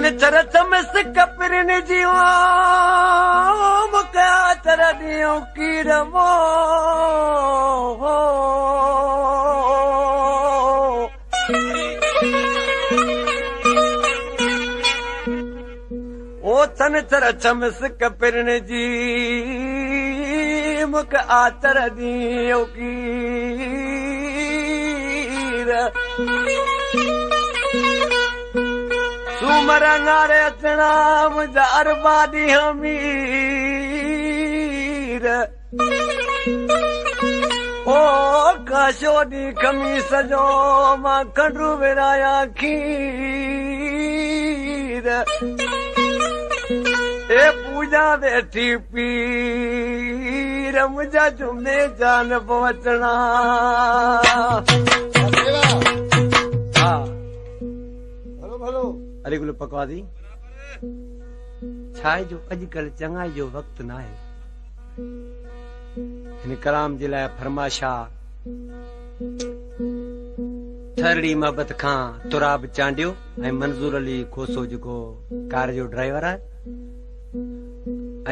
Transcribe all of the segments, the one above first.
सन चर चमस कपरन जीवा मुका चर दियो की रवो ओ सन चर चमस कपरन जी मुका चर दियो की सुमर नारे अचना मुझा अरबादी हमीर ओ काशोदी खमीस जो मां कंडरू विराया खीर ए पूजा वेठी पीर मुझा जुमे जान पहुंचना अरे गुल पकवादी छाए जो अजकल चंगाई जो वक्त ना है इन कलाम जे लाइ फरमाशा थरड़ी मोहब्बत खां तुराब चांडियो ऐं मंजूर अली खोसो जेको कार जो ड्राइवर आहे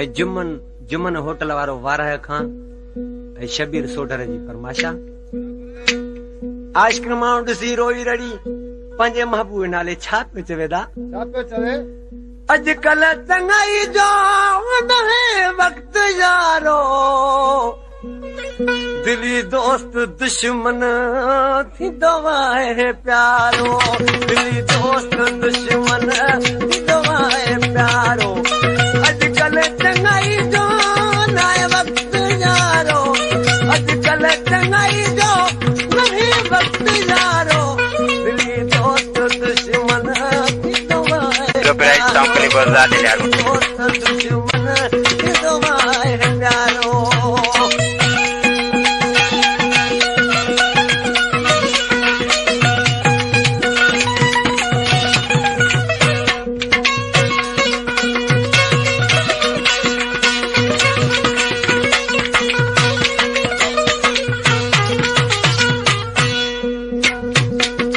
ऐं जुमन होटल वारो वारह खां ऐं शबीर सोढर जी फरमाशा आशिक माण्हू ॾिसी रोई रड़ी पंहिंजे महबूब नाले छा पियो चवे दा अॼुकल्ह चङाई जो वक्त यारो दिली दोस्त दुश्मन थींदो आहे प्यारो दिली दोस्त दुश्मन थींदो आहे प्यारो अॼुकल्ह चङाई जो नाहे वक्त यारो अॼुकल्ह चङाई जो नाहे वक्त यारो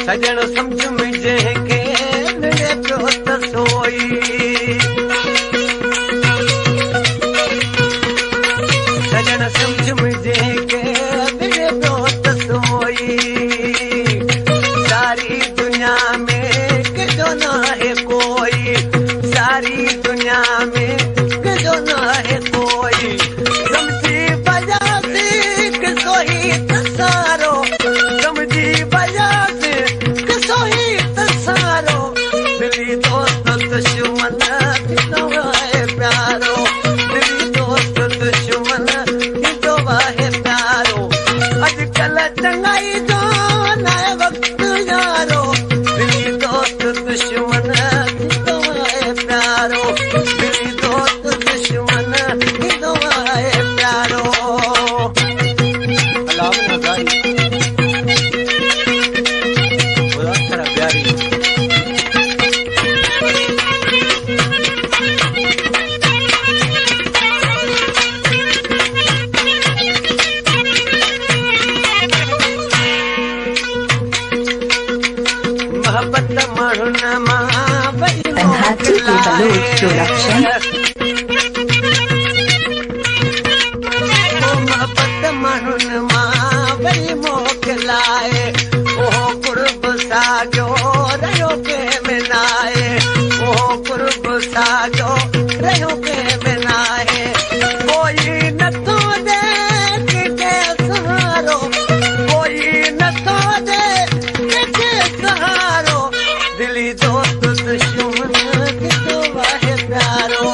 सजन समझ में जंहिंखे मिले पियो त सोई सजन समझ में जंहिंखे मिले पियो त सोई सारी दुनिया में कंहिंजो न आहे कोई सारी दुनिया में कंहिंजो न आहे कोई समझी बजासी किसो ई तसारो समझी बजासी दिली दोस्त दुश्मन थींदो आहे प्यारो दिली दोस्त दुश्मन थींदो आहे प्यारो अॼुकल्ह चङाई जो नाहे वक्त यारो दिली दोस्त दुश्मन थींदो आहे प्यारो दिली दोस्त दुश्मन थींदो आहे प्यारो मोहब्बत माण्हुनि मां वरी मोकिलाए ओहो कुर्ब साॻियो रहियो कंहिंमें न आहे ओहो कुर्ब साॻियो रहियो कंहिंमें न आहे कोई नथो ॾे कंहिंखे सहारो कोई नथो ॾे कंहिंखे सहारो दिली दोस्त दुश्मन थींदो आहे प्यारो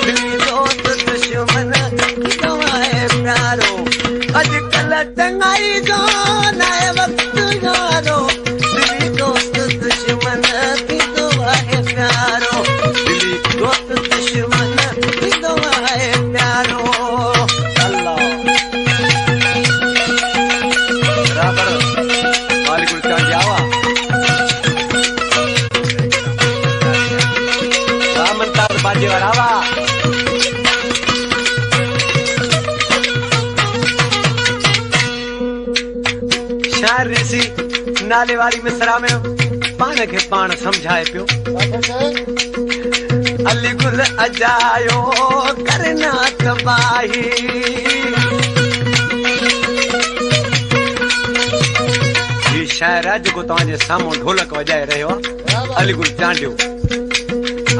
दिली दोस्त दुश्मन थींदो आहे प्यारो अॼुकल्ह चङाई जो नाहे वक्त यारो दिली दोस्त दुश्मन थींदो आहे प्यारो दिली दोस्त दुश्मन थींदो आहे प्यारो अल्लाह बराबर वालेकुम सलाम जावा रामंतार बाजे वाला शार सी नाले वारी मिसरा में पाण खे पाण समझाए पियो अली गुल अजायो करना तबाही ही शायर आहे जेको तव्हांजे साम्हूं ढोलक वॼाए रहियो आहे अली गुल चांडियो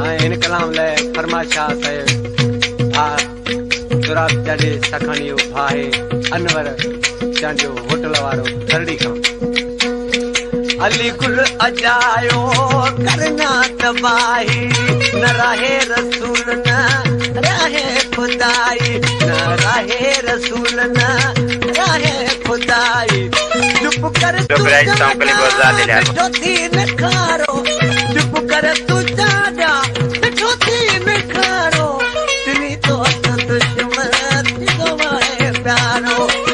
ऐं हिन कलाम लाइ फरमाशाह साहिब तुराब चांडे सखाणियो भाए अनवर चांडियो होटल वारो थरड़ी खां अली गुल अजायो करना तबाही न रहे रसूल न रहे खुदाई न रहे रसूल न रहे खुदाई चुप कर तू न खारो चुप कर तू जाजा थी न खारो तिनी तो दुश्मन गवाए प्यारो